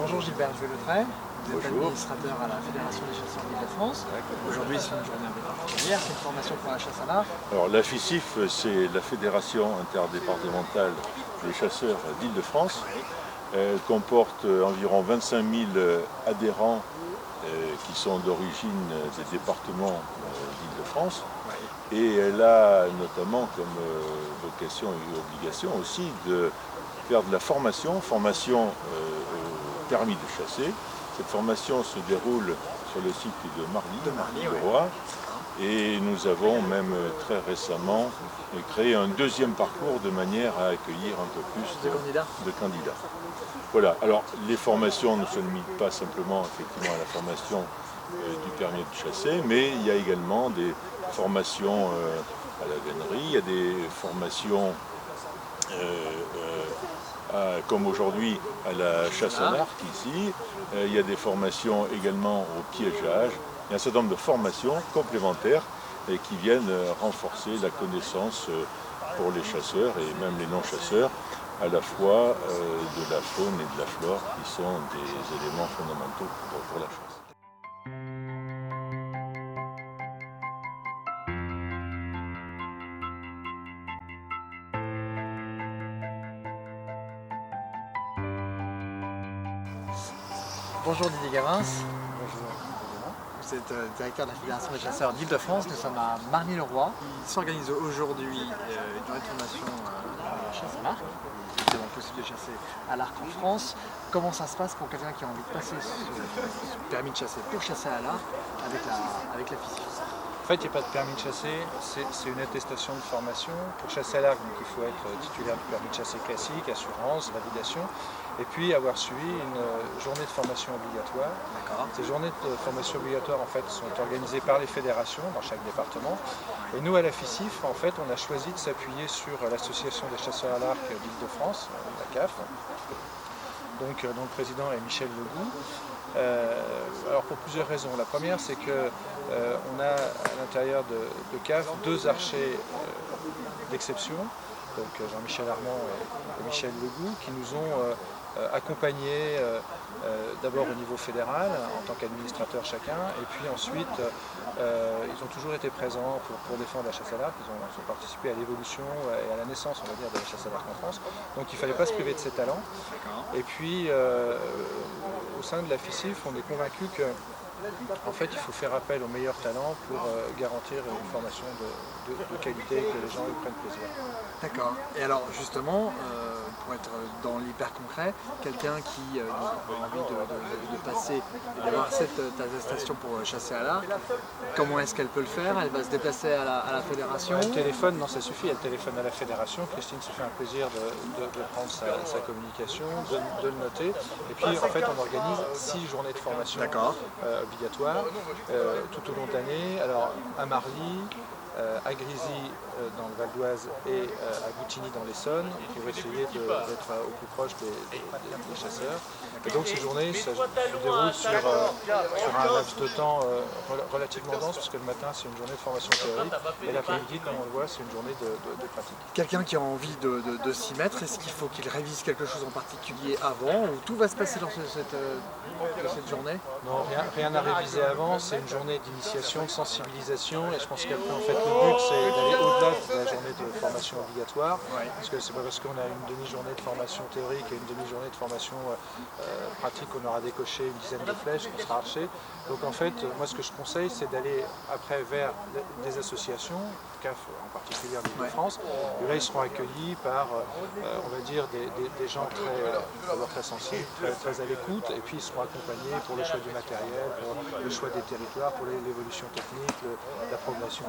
Bonjour Gilbert Jules-Letray, vous êtes Bonjour. administrateur à la Fédération des chasseurs d'Île-de-France. Aujourd'hui c'est une journée un peu particulière, c'est une formation pour la chasse à l'arc. Alors la FICIF, c'est la Fédération interdépartementale des chasseurs d'Île-de-France. Elle comporte environ 25 000 adhérents qui sont d'origine des départements d'Île-de-France. Et elle a notamment comme vocation et obligation aussi de faire de la formation au permis de chasser. Cette formation se déroule sur le site de Marly-le-Roi. Et nous avons même très récemment créé un deuxième parcours de manière à accueillir un peu plus de candidats. Voilà, alors les formations ne se limitent pas simplement effectivement à la formation du permis de chasser, mais il y a également des formations à la vannerie, il y a des formations comme aujourd'hui à la chasse à l'arc ici, il y a des formations également au piégeage. Il y a un certain nombre de formations complémentaires qui viennent renforcer la connaissance pour les chasseurs et même les non-chasseurs, à la fois de la faune et de la flore qui sont des éléments fondamentaux pour la chasse. Bonjour Didier Gavins. Bonjour. Vous êtes directeur de la Fédération des chasseurs d'Île-de-France. Nous sommes à Marly-le-Roi. Il s'organise aujourd'hui une journée de formation à la chasse à l'arc. C'est possible de chasser à l'arc en France. Comment ça se passe pour quelqu'un qui a envie de passer ce permis de chasser pour chasser à l'arc avec la FICIF? En fait, il n'y a pas de permis de chasser, c'est une attestation de formation. Pour chasser à l'arc, il faut être titulaire du permis de chasser classique, assurance, validation, et puis avoir suivi une journée de formation obligatoire. Ces journées de formation obligatoire en fait, sont organisées par les fédérations dans chaque département. Et nous, à la FICIF, en fait, on a choisi de s'appuyer sur l'association des chasseurs à l'arc d'Île-de-France, la CAF. Donc, dont le président est Michel Legout. Alors pour plusieurs raisons. La première, c'est que on a à l'intérieur de CAF deux archers d'exception, donc Jean-Michel Armand et Michel Legout, qui nous ont accompagnés d'abord au niveau fédéral en tant qu'administrateurs chacun, et puis ensuite ils ont toujours été présents pour défendre la chasse à l'arc. Ils ont participé à l'évolution et à la naissance, on va dire, de la chasse à l'arc en France. Donc il ne fallait pas se priver de ces talents. Et puis au sein de la FICIF, on est convaincu que en fait, il faut faire appel aux meilleurs talents pour garantir une formation de qualité et que les gens y prennent plaisir. D'accord. Et alors justement, pour être dans l'hyper concret, quelqu'un qui a envie de passer et d'avoir cette attestation pour chasser à l'arc, comment est-ce qu'elle peut le faire? Elle va se déplacer à la fédération? Elle téléphone, non ça suffit, elle téléphone à la fédération. Christine se fait un plaisir de prendre sa communication, de le noter. Et puis en fait, on organise 6 journées de formation obligatoires tout au long de l'année. Alors à Marly, à Grisi dans le Val d'Oise et à Boutigny dans l'Essonne, pour essayer d'être au plus proche des chasseurs. Et donc ces journées se déroulent sur un laps de temps relativement dense, parce que le matin c'est une journée de formation théorique et l'après-midi, comme on le voit, c'est une journée de pratique. Quelqu'un qui a envie de s'y mettre, est-ce qu'il faut qu'il révise quelque chose en particulier avant, ou tout va se passer dans cette journée? Non, rien à réviser avant, c'est une journée d'initiation, de sensibilisation, et je pense qu'après en fait le but c'est d'aller au-delà de la journée de formation obligatoire, parce que c'est pas parce qu'on a une demi-journée de formation théorique et une demi-journée de formation pratique qu'on aura décoché une dizaine de flèches, qu'on sera archer. Donc en fait, moi ce que je conseille, c'est d'aller après vers des associations, CAF en particulier en Île-de-France, et là ils seront accueillis par, on va dire, des gens très sensibles, très à l'écoute, et puis ils seront accompagnés pour le choix du matériel, pour le choix des territoires, pour l'évolution technique, la progression.